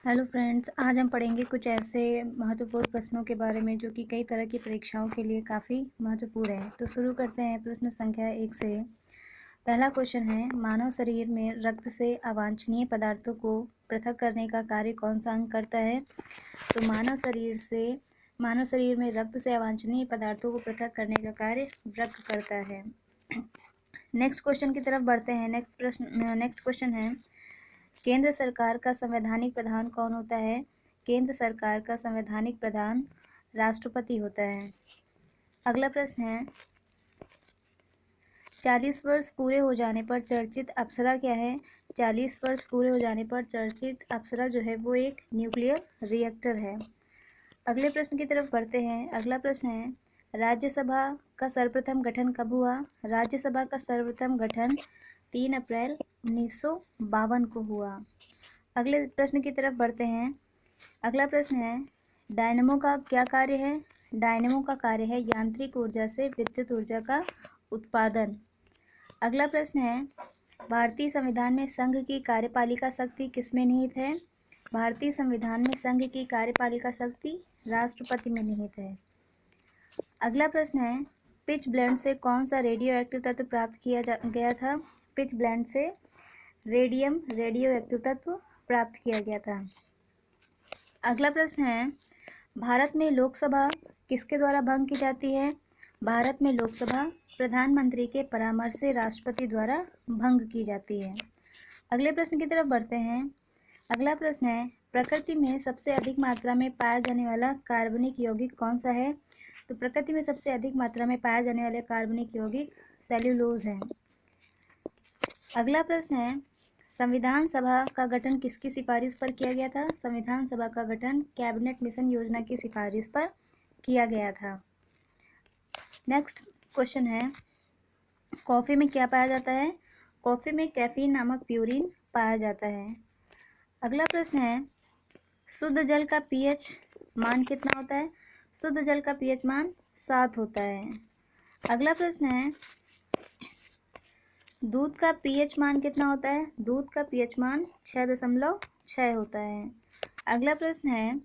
Hello friends, आज हम पढ़ेंगे कुछ ऐसे महत्वपूर्ण प्रश्नों के बारे में जो कि कई तरह की परीक्षाओं के लिए काफ़ी महत्वपूर्ण है। तो शुरू करते हैं प्रश्न संख्या 1 से। पहला क्वेश्चन है, मानव शरीर में रक्त से अवांछनीय पदार्थों को पृथक करने का कार्य कौन सा अंग करता है? तो मानव शरीर में रक्त से अवांछनीय पदार्थों को पृथक करने का कार्य वृक्क करता है। नेक्स्ट क्वेश्चन की तरफ बढ़ते हैं। नेक्स्ट क्वेश्चन है, केंद्र सरकार का संवैधानिक प्रधान कौन होता है? केंद्र सरकार का संवैधानिक प्रधान राष्ट्रपति होता है। अगला प्रश्न है, 40 वर्ष पूरे हो जाने पर चर्चित अप्सरा क्या है? 40 वर्ष पूरे हो जाने पर चर्चित अप्सरा जो है वो एक न्यूक्लियर रिएक्टर है। अगले प्रश्न की तरफ बढ़ते हैं। अगला प्रश्न है, राज्यसभा का सर्वप्रथम गठन कब हुआ? राज्यसभा का सर्वप्रथम गठन 3 अप्रैल 1952 को हुआ। अगले प्रश्न की तरफ बढ़ते हैं। अगला प्रश्न है, डायनमो का क्या कार्य है? डायनमो का कार्य है यांत्रिक ऊर्जा से विद्युत ऊर्जा का उत्पादन। अगला प्रश्न है, भारतीय संविधान में संघ की कार्यपालिका शक्ति किसमें निहित है? भारतीय संविधान में संघ की कार्यपालिका शक्ति राष्ट्रपति में निहित है। अगला प्रश्न है, पिच ब्लेंड से कौन सा रेडियो एक्टिव तत्व प्राप्त किया गया था? पिच ब्लेंड से रेडियम रेडियो एक्टिव तत्व प्राप्त किया गया था। अगला प्रश्न है, भारत में लोकसभा किसके द्वारा भंग की जाती है? भारत में लोकसभा प्रधानमंत्री के परामर्श से राष्ट्रपति द्वारा भंग की जाती है। अगले प्रश्न की तरफ बढ़ते हैं। अगला प्रश्न है, प्रकृति में सबसे अधिक मात्रा में पाया जाने वाला कार्बनिक यौगिक कौन सा है? तो प्रकृति में सबसे अधिक मात्रा में पाया जाने वाले कार्बनिक यौगिक सेल्यूलोज है। अगला प्रश्न है, संविधान सभा का गठन किसकी सिफारिश पर किया गया था? संविधान सभा का गठन कैबिनेट मिशन योजना की सिफारिश पर किया गया था। नेक्स्ट क्वेश्चन है, कॉफ़ी में क्या पाया जाता है? कॉफ़ी में कैफीन नामक प्यूरिन पाया जाता है। अगला प्रश्न है, शुद्ध जल का पीएच मान कितना होता है? शुद्ध जल का पीएच मान 7 होता है। अगला प्रश्न है, दूध का पीएच मान कितना होता है? दूध का पीएच मान 6.6 होता है। अगला प्रश्न है,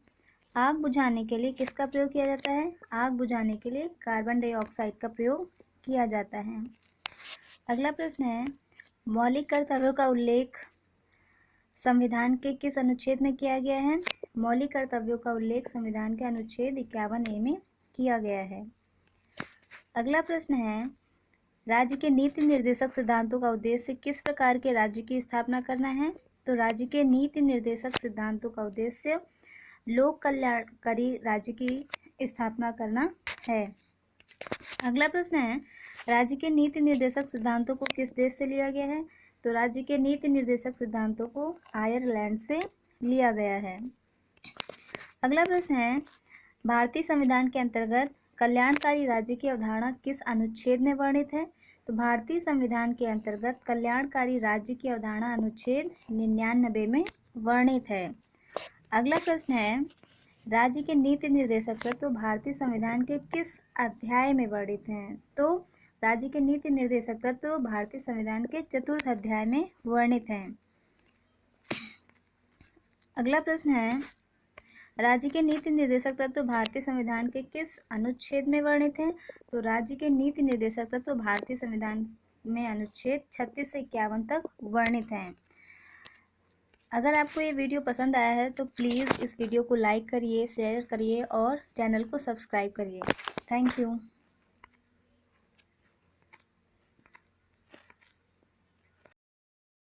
आग बुझाने के लिए किसका प्रयोग किया जाता है? आग बुझाने के लिए कार्बन डाइऑक्साइड का प्रयोग किया जाता है। अगला प्रश्न है, मौलिक कर्तव्यों का उल्लेख संविधान के किस अनुच्छेद में किया गया है? मौलिक कर्तव्यों का उल्लेख संविधान के अनुच्छेद 51A में किया गया है। अगला प्रश्न है, राज्य के नीति निर्देशक सिद्धांतों का उद्देश्य किस प्रकार के राज्य की स्थापना करना है? तो राज्य के नीति निर्देशक सिद्धांतों का उद्देश्य लोक कल्याणकारी राज्य की स्थापना करना है। अगला प्रश्न है, राज्य के नीति निर्देशक सिद्धांतों को किस देश से लिया गया है? तो राज्य के नीति निर्देशक सिद्धांतों को आयरलैंड से लिया गया है। अगला प्रश्न है, भारतीय संविधान के अंतर्गत कल्याणकारी राज्य की अवधारणा किस अनुच्छेद में वर्णित है? तो भारतीय संविधान के अंतर्गत कल्याणकारी राज्य की अवधारणा अनुच्छेद 99 में वर्णित है। अगला प्रश्न है, राज्य के नीति निर्देशक तत्व भारतीय संविधान के किस अध्याय में वर्णित हैं? तो राज्य के नीति निर्देशक तत्व भारतीय संविधान के 4th अध्याय में वर्णित हैं। अगला प्रश्न है, राज्य के नीति निर्देशक तत्व भारतीय संविधान के किस अनुच्छेद में वर्णित हैं? तो राज्य के नीति निर्देशक तत्व भारतीय संविधान में अनुच्छेद 36 से 51 तक वर्णित हैं। अगर आपको ये वीडियो पसंद आया है तो प्लीज़ इस वीडियो को लाइक करिए, शेयर करिए और चैनल को सब्सक्राइब करिए। Thank you.